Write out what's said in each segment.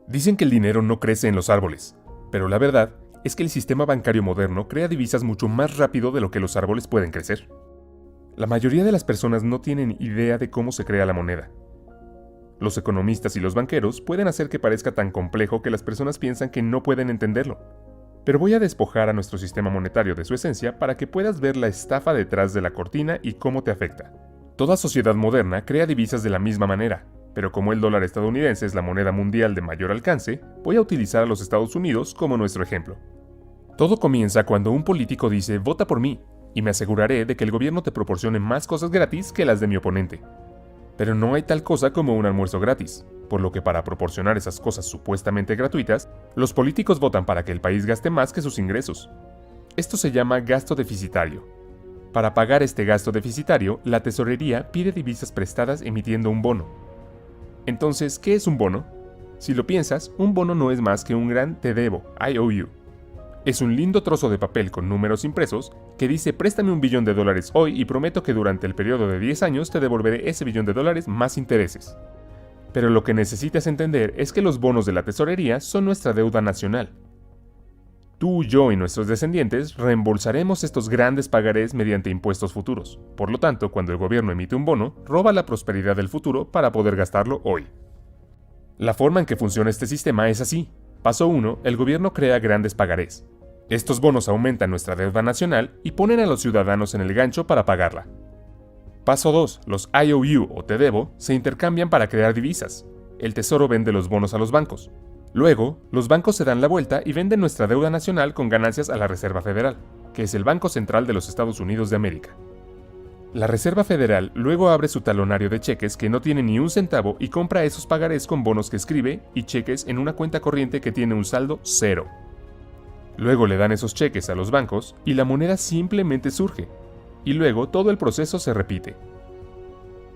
Dicen que el dinero no crece en los árboles, pero la verdad es que el sistema bancario moderno crea divisas mucho más rápido de lo que los árboles pueden crecer. La mayoría de las personas no tienen idea de cómo se crea la moneda. Los economistas y los banqueros pueden hacer que parezca tan complejo que las personas piensan que no pueden entenderlo. Pero voy a despojar a nuestro sistema monetario de su esencia para que puedas ver la estafa detrás de la cortina y cómo te afecta. Toda sociedad moderna crea divisas de la misma manera, pero como el dólar estadounidense es la moneda mundial de mayor alcance, voy a utilizar a los Estados Unidos como nuestro ejemplo. Todo comienza cuando un político dice «vota por mí», y me aseguraré de que el gobierno te proporcione más cosas gratis que las de mi oponente. Pero no hay tal cosa como un almuerzo gratis, por lo que para proporcionar esas cosas supuestamente gratuitas, los políticos votan para que el país gaste más que sus ingresos. Esto se llama gasto deficitario. Para pagar este gasto deficitario, la tesorería pide divisas prestadas emitiendo un bono. Entonces, ¿qué es un bono? Si lo piensas, un bono no es más que un gran te debo, IOU. Es un lindo trozo de papel con números impresos que dice préstame $1 billón hoy y prometo que durante el periodo de 10 años te devolveré ese $1 billón más intereses. Pero lo que necesitas entender es que los bonos de la tesorería son nuestra deuda nacional. Tú, yo y nuestros descendientes reembolsaremos estos grandes pagarés mediante impuestos futuros. Por lo tanto, cuando el gobierno emite un bono, roba la prosperidad del futuro para poder gastarlo hoy. La forma en que funciona este sistema es así. Paso 1. El gobierno crea grandes pagarés. Estos bonos aumentan nuestra deuda nacional y ponen a los ciudadanos en el gancho para pagarla. Paso 2. Los IOU o te debo se intercambian para crear divisas. El tesoro vende los bonos a los bancos. Luego, los bancos se dan la vuelta y venden nuestra deuda nacional con ganancias a la Reserva Federal, que es el Banco Central de los Estados Unidos de América. La Reserva Federal luego abre su talonario de cheques que no tiene ni un centavo y compra esos pagarés con bonos que escribe y cheques en una cuenta corriente que tiene un saldo cero. Luego le dan esos cheques a los bancos y la moneda simplemente surge. Y luego todo el proceso se repite.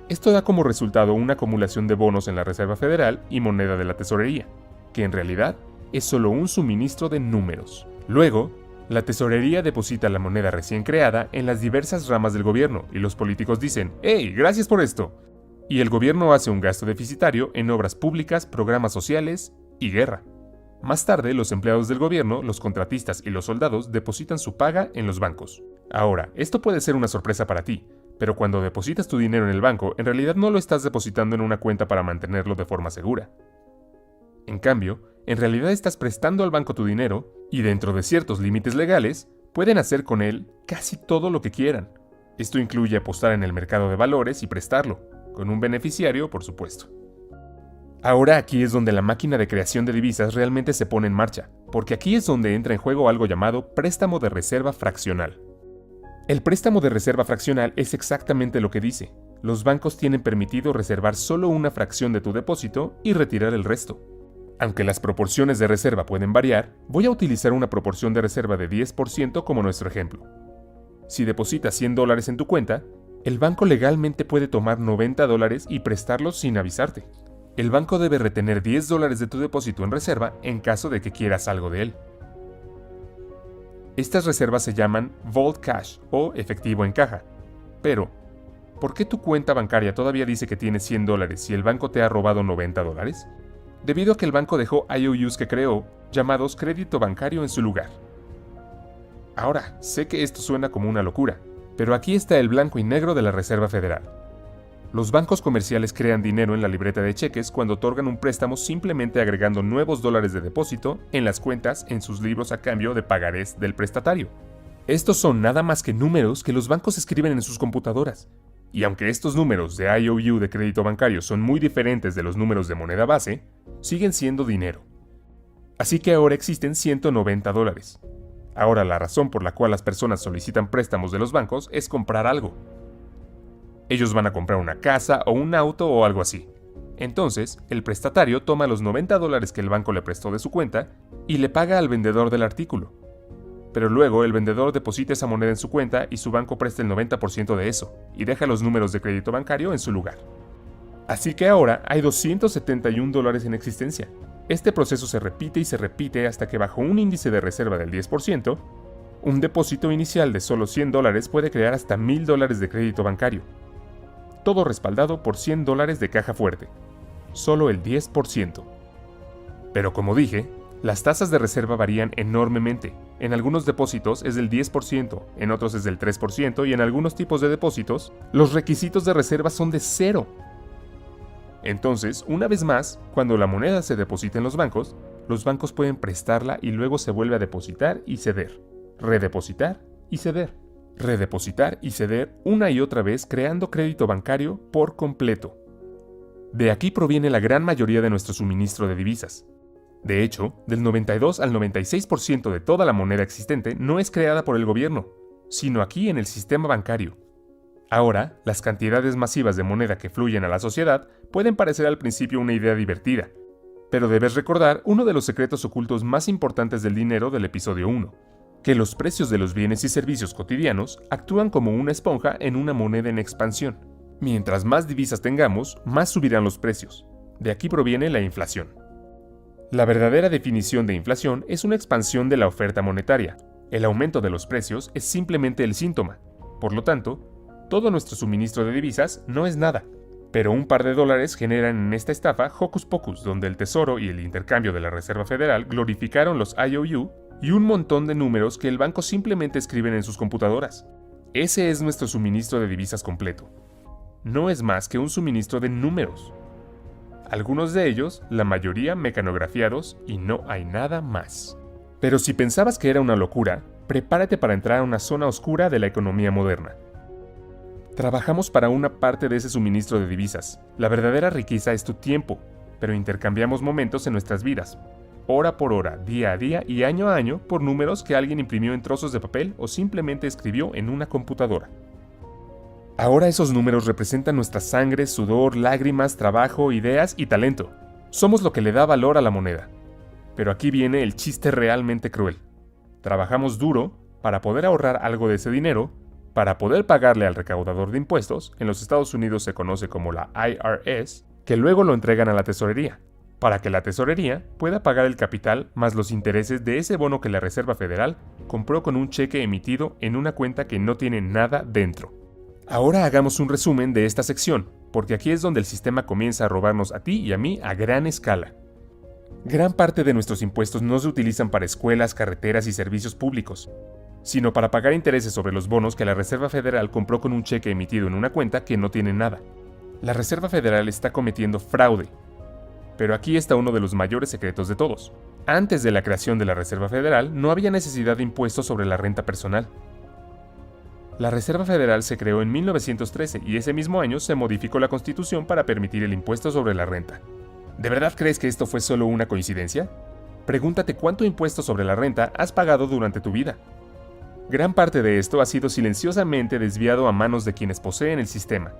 Esto da como resultado una acumulación de bonos en la Reserva Federal y moneda de la tesorería, que en realidad es solo un suministro de números. Luego, la tesorería deposita la moneda recién creada en las diversas ramas del gobierno y los políticos dicen «¡Hey, gracias por esto!». Y el gobierno hace un gasto deficitario en obras públicas, programas sociales y guerra. Más tarde, los empleados del gobierno, los contratistas y los soldados depositan su paga en los bancos. Ahora, esto puede ser una sorpresa para ti, pero cuando depositas tu dinero en el banco, en realidad no lo estás depositando en una cuenta para mantenerlo de forma segura. En cambio, en realidad estás prestando al banco tu dinero, y dentro de ciertos límites legales, pueden hacer con él casi todo lo que quieran. Esto incluye apostar en el mercado de valores y prestarlo, con un beneficiario, por supuesto. Ahora aquí es donde la máquina de creación de divisas realmente se pone en marcha, porque aquí es donde entra en juego algo llamado préstamo de reserva fraccional. El préstamo de reserva fraccional es exactamente lo que dice. Los bancos tienen permitido reservar solo una fracción de tu depósito y retirar el resto. Aunque las proporciones de reserva pueden variar, voy a utilizar una proporción de reserva de 10% como nuestro ejemplo. Si depositas $100 en tu cuenta, el banco legalmente puede tomar $90 y prestarlos sin avisarte. El banco debe retener $10 de tu depósito en reserva en caso de que quieras algo de él. Estas reservas se llaman Vault Cash o efectivo en caja. Pero, ¿por qué tu cuenta bancaria todavía dice que tienes $100 si el banco te ha robado $90? Debido a que el banco dejó IOUs que creó, llamados crédito bancario en su lugar. Ahora, sé que esto suena como una locura, pero aquí está el blanco y negro de la Reserva Federal. Los bancos comerciales crean dinero en la libreta de cheques cuando otorgan un préstamo simplemente agregando nuevos dólares de depósito en las cuentas en sus libros a cambio de pagarés del prestatario. Estos son nada más que números que los bancos escriben en sus computadoras. Y aunque estos números de IOU de crédito bancario son muy diferentes de los números de moneda base, siguen siendo dinero. Así que ahora existen $190. Ahora la razón por la cual las personas solicitan préstamos de los bancos es comprar algo. Ellos van a comprar una casa o un auto o algo así. Entonces, el prestatario toma los $90 que el banco le prestó de su cuenta y le paga al vendedor del artículo. Pero luego el vendedor deposita esa moneda en su cuenta y su banco presta el 90% de eso, y deja los números de crédito bancario en su lugar. Así que ahora hay $271 en existencia. Este proceso se repite y se repite hasta que bajo un índice de reserva del 10%, un depósito inicial de solo $100 puede crear hasta $1000 de crédito bancario. Todo respaldado por $100 de caja fuerte. Solo el 10%. Pero como dije, las tasas de reserva varían enormemente. En algunos depósitos es del 10%, en otros es del 3% y en algunos tipos de depósitos, los requisitos de reserva son de 0. Entonces, una vez más, cuando la moneda se deposita en los bancos pueden prestarla y luego se vuelve a depositar y ceder, redepositar y ceder, redepositar y ceder una y otra vez creando crédito bancario por completo. De aquí proviene la gran mayoría de nuestro suministro de divisas. De hecho, del 92 al 96% de toda la moneda existente no es creada por el gobierno, sino aquí en el sistema bancario. Ahora, las cantidades masivas de moneda que fluyen a la sociedad pueden parecer al principio una idea divertida, pero debes recordar uno de los secretos ocultos más importantes del dinero del episodio 1, que los precios de los bienes y servicios cotidianos actúan como una esponja en una moneda en expansión. Mientras más divisas tengamos, más subirán los precios. De aquí proviene la inflación. La verdadera definición de inflación es una expansión de la oferta monetaria. El aumento de los precios es simplemente el síntoma. Por lo tanto, todo nuestro suministro de divisas no es nada. Pero un par de dólares generan en esta estafa hocus pocus, donde el Tesoro y el intercambio de la Reserva Federal glorificaron los IOU y un montón de números que el banco simplemente escriben en sus computadoras. Ese es nuestro suministro de divisas completo. No es más que un suministro de números. Algunos de ellos, la mayoría mecanografiados, y no hay nada más. Pero si pensabas que era una locura, prepárate para entrar a una zona oscura de la economía moderna. Trabajamos para una parte de ese suministro de divisas. La verdadera riqueza es tu tiempo, pero intercambiamos momentos en nuestras vidas, hora por hora, día a día y año a año, por números que alguien imprimió en trozos de papel o simplemente escribió en una computadora. Ahora esos números representan nuestra sangre, sudor, lágrimas, trabajo, ideas y talento. Somos lo que le da valor a la moneda. Pero aquí viene el chiste realmente cruel. Trabajamos duro para poder ahorrar algo de ese dinero, para poder pagarle al recaudador de impuestos, en los Estados Unidos se conoce como la IRS, que luego lo entregan a la tesorería, para que la tesorería pueda pagar el capital más los intereses de ese bono que la Reserva Federal compró con un cheque emitido en una cuenta que no tiene nada dentro. Ahora hagamos un resumen de esta sección, porque aquí es donde el sistema comienza a robarnos a ti y a mí a gran escala. Gran parte de nuestros impuestos no se utilizan para escuelas, carreteras y servicios públicos, sino para pagar intereses sobre los bonos que la Reserva Federal compró con un cheque emitido en una cuenta que no tiene nada. La Reserva Federal está cometiendo fraude. Pero aquí está uno de los mayores secretos de todos. Antes de la creación de la Reserva Federal, no había necesidad de impuestos sobre la renta personal. La Reserva Federal se creó en 1913 y ese mismo año se modificó la Constitución para permitir el impuesto sobre la renta. ¿De verdad crees que esto fue solo una coincidencia? Pregúntate cuánto impuesto sobre la renta has pagado durante tu vida. Gran parte de esto ha sido silenciosamente desviado a manos de quienes poseen el sistema.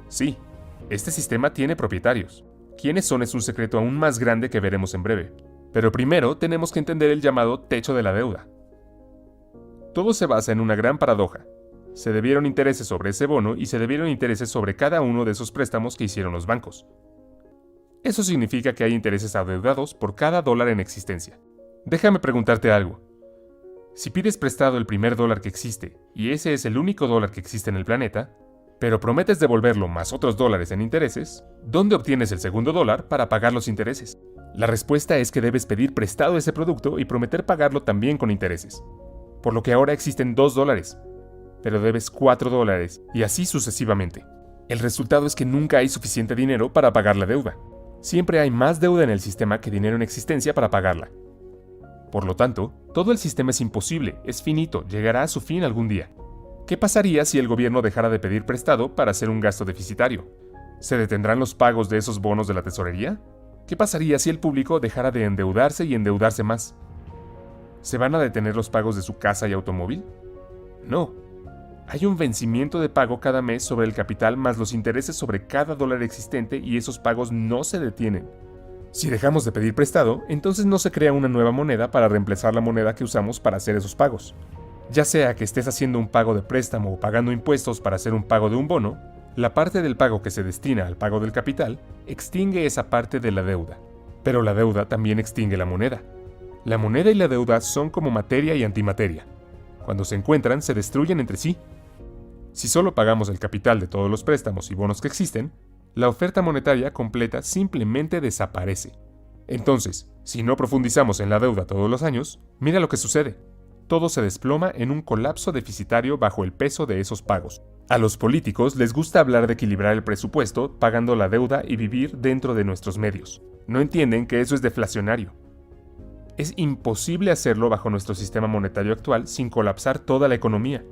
Sí, este sistema tiene propietarios. ¿Quiénes son? Es un secreto aún más grande que veremos en breve. Pero primero tenemos que entender el llamado techo de la deuda. Todo se basa en una gran paradoja. Se debieron intereses sobre ese bono y se debieron intereses sobre cada uno de esos préstamos que hicieron los bancos. Eso significa que hay intereses adeudados por cada dólar en existencia. Déjame preguntarte algo. Si pides prestado el primer dólar que existe, y ese es el único dólar que existe en el planeta, pero prometes devolverlo más otros dólares en intereses, ¿dónde obtienes el segundo dólar para pagar los intereses? La respuesta es que debes pedir prestado ese producto y prometer pagarlo también con intereses. Por lo que ahora existen 2 dólares, pero debes 4 dólares, y así sucesivamente. El resultado es que nunca hay suficiente dinero para pagar la deuda. Siempre hay más deuda en el sistema que dinero en existencia para pagarla. Por lo tanto, todo el sistema es imposible, es finito, llegará a su fin algún día. ¿Qué pasaría si el gobierno dejara de pedir prestado para hacer un gasto deficitario? ¿Se detendrán los pagos de esos bonos de la tesorería? ¿Qué pasaría si el público dejara de endeudarse y endeudarse más? ¿Se van a detener los pagos de su casa y automóvil? No. Hay un vencimiento de pago cada mes sobre el capital más los intereses sobre cada dólar existente y esos pagos no se detienen. Si dejamos de pedir prestado, entonces no se crea una nueva moneda para reemplazar la moneda que usamos para hacer esos pagos. Ya sea que estés haciendo un pago de préstamo o pagando impuestos para hacer un pago de un bono, la parte del pago que se destina al pago del capital extingue esa parte de la deuda. Pero la deuda también extingue la moneda. La moneda y la deuda son como materia y antimateria. Cuando se encuentran, se destruyen entre sí. Si solo pagamos el capital de todos los préstamos y bonos que existen, la oferta monetaria completa simplemente desaparece. Entonces, si no profundizamos en la deuda todos los años, mira lo que sucede. Todo se desploma en un colapso deficitario bajo el peso de esos pagos. A los políticos les gusta hablar de equilibrar el presupuesto pagando la deuda y vivir dentro de nuestros medios. No entienden que eso es deflacionario. Es imposible hacerlo bajo nuestro sistema monetario actual sin colapsar toda la economía.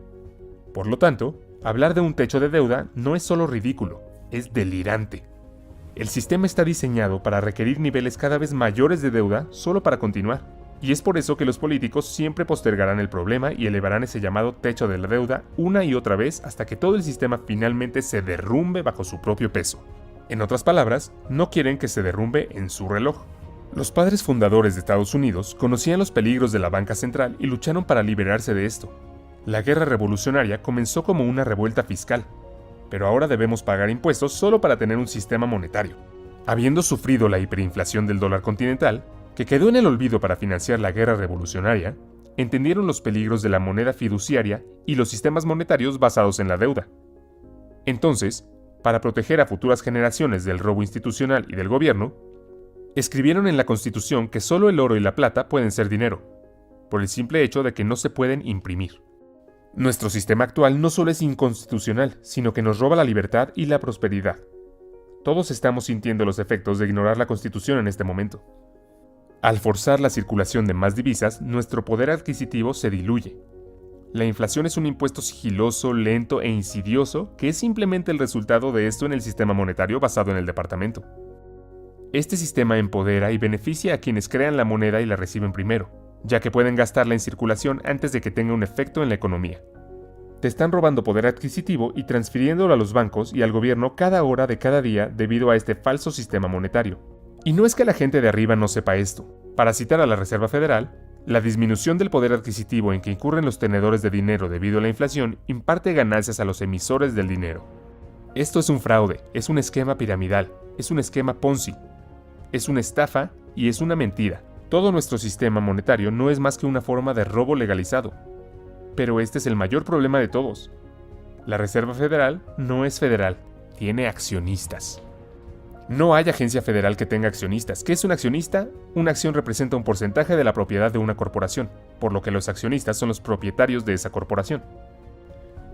Por lo tanto, hablar de un techo de deuda no es solo ridículo, es delirante. El sistema está diseñado para requerir niveles cada vez mayores de deuda solo para continuar. Y es por eso que los políticos siempre postergarán el problema y elevarán ese llamado techo de la deuda una y otra vez hasta que todo el sistema finalmente se derrumbe bajo su propio peso. En otras palabras, no quieren que se derrumbe en su reloj. Los padres fundadores de Estados Unidos conocían los peligros de la banca central y lucharon para liberarse de esto. La guerra revolucionaria comenzó como una revuelta fiscal, pero ahora debemos pagar impuestos solo para tener un sistema monetario. Habiendo sufrido la hiperinflación del dólar continental, que quedó en el olvido para financiar la guerra revolucionaria, entendieron los peligros de la moneda fiduciaria y los sistemas monetarios basados en la deuda. Entonces, para proteger a futuras generaciones del robo institucional y del gobierno, escribieron en la Constitución que solo el oro y la plata pueden ser dinero, por el simple hecho de que no se pueden imprimir. Nuestro sistema actual no solo es inconstitucional, sino que nos roba la libertad y la prosperidad. Todos estamos sintiendo los efectos de ignorar la Constitución en este momento. Al forzar la circulación de más divisas, nuestro poder adquisitivo se diluye. La inflación es un impuesto sigiloso, lento e insidioso que es simplemente el resultado de esto en el sistema monetario basado en el departamento. Este sistema empodera y beneficia a quienes crean la moneda y la reciben primero, ya que pueden gastarla en circulación antes de que tenga un efecto en la economía. Te están robando poder adquisitivo y transfiriéndolo a los bancos y al gobierno cada hora de cada día debido a este falso sistema monetario. Y no es que la gente de arriba no sepa esto. Para citar a la Reserva Federal, la disminución del poder adquisitivo en que incurren los tenedores de dinero debido a la inflación imparte ganancias a los emisores del dinero. Esto es un fraude, es un esquema piramidal, es un esquema Ponzi, es una estafa y es una mentira. Todo nuestro sistema monetario no es más que una forma de robo legalizado. Pero este es el mayor problema de todos. La Reserva Federal no es federal, tiene accionistas. No hay agencia federal que tenga accionistas. ¿Qué es un accionista? Una acción representa un porcentaje de la propiedad de una corporación, por lo que los accionistas son los propietarios de esa corporación.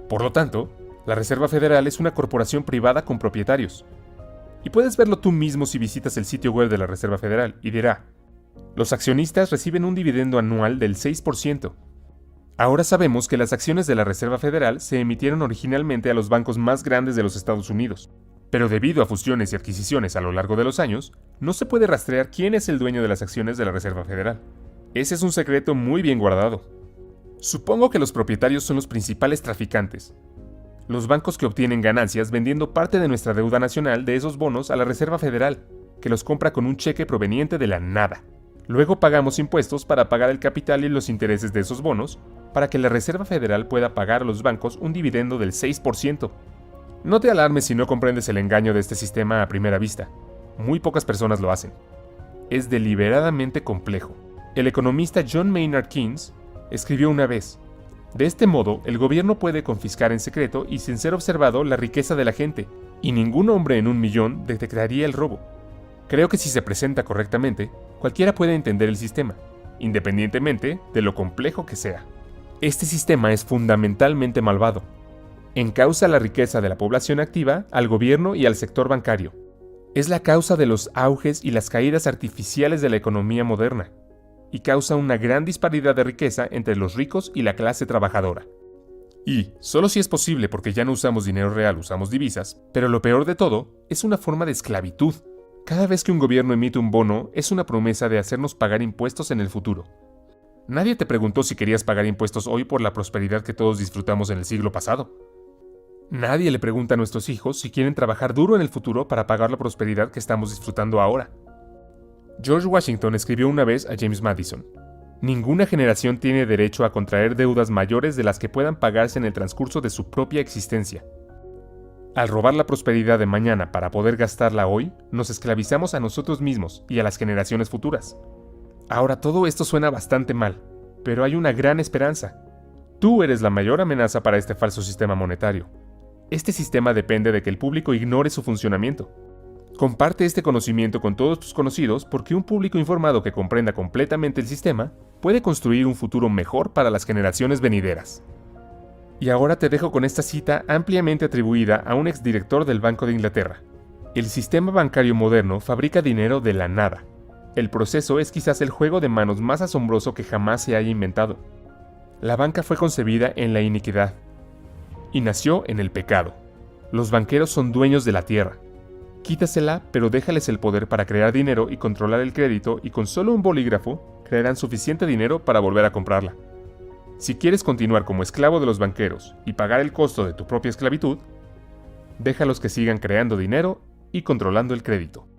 Por lo tanto, la Reserva Federal es una corporación privada con propietarios. Y puedes verlo tú mismo si visitas el sitio web de la Reserva Federal y dirá: los accionistas reciben un dividendo anual del 6%. Ahora sabemos que las acciones de la Reserva Federal se emitieron originalmente a los bancos más grandes de los Estados Unidos. Pero debido a fusiones y adquisiciones a lo largo de los años, no se puede rastrear quién es el dueño de las acciones de la Reserva Federal. Ese es un secreto muy bien guardado. Supongo que los propietarios son los principales traficantes. Los bancos que obtienen ganancias vendiendo parte de nuestra deuda nacional de esos bonos a la Reserva Federal, que los compra con un cheque proveniente de la nada. Luego pagamos impuestos para pagar el capital y los intereses de esos bonos, para que la Reserva Federal pueda pagar a los bancos un dividendo del 6%. No te alarmes si no comprendes el engaño de este sistema a primera vista. Muy pocas personas lo hacen. Es deliberadamente complejo. El economista John Maynard Keynes escribió una vez: de este modo, el gobierno puede confiscar en secreto y sin ser observado la riqueza de la gente, y ningún hombre en 1.000.000 detectaría el robo. Creo que si se presenta correctamente, cualquiera puede entender el sistema, independientemente de lo complejo que sea. Este sistema es fundamentalmente malvado. Encausa la riqueza de la población activa al gobierno y al sector bancario. Es la causa de los auges y las caídas artificiales de la economía moderna, y causa una gran disparidad de riqueza entre los ricos y la clase trabajadora. Y, solo si es posible porque ya no usamos dinero real, usamos divisas, pero lo peor de todo, es una forma de esclavitud. Cada vez que un gobierno emite un bono, es una promesa de hacernos pagar impuestos en el futuro. Nadie te preguntó si querías pagar impuestos hoy por la prosperidad que todos disfrutamos en el siglo pasado. Nadie le pregunta a nuestros hijos si quieren trabajar duro en el futuro para pagar la prosperidad que estamos disfrutando ahora. George Washington escribió una vez a James Madison: ninguna generación tiene derecho a contraer deudas mayores de las que puedan pagarse en el transcurso de su propia existencia. Al robar la prosperidad de mañana para poder gastarla hoy, nos esclavizamos a nosotros mismos y a las generaciones futuras. Ahora todo esto suena bastante mal, pero hay una gran esperanza. Tú eres la mayor amenaza para este falso sistema monetario. Este sistema depende de que el público ignore su funcionamiento. Comparte este conocimiento con todos tus conocidos porque un público informado que comprenda completamente el sistema puede construir un futuro mejor para las generaciones venideras. Y ahora te dejo con esta cita ampliamente atribuida a un exdirector del Banco de Inglaterra. El sistema bancario moderno fabrica dinero de la nada. El proceso es quizás el juego de manos más asombroso que jamás se haya inventado. La banca fue concebida en la iniquidad y nació en el pecado. Los banqueros son dueños de la tierra. Quítasela, pero déjales el poder para crear dinero y controlar el crédito, y con solo un bolígrafo crearán suficiente dinero para volver a comprarla. Si quieres continuar como esclavo de los banqueros y pagar el costo de tu propia esclavitud, déjalos que sigan creando dinero y controlando el crédito.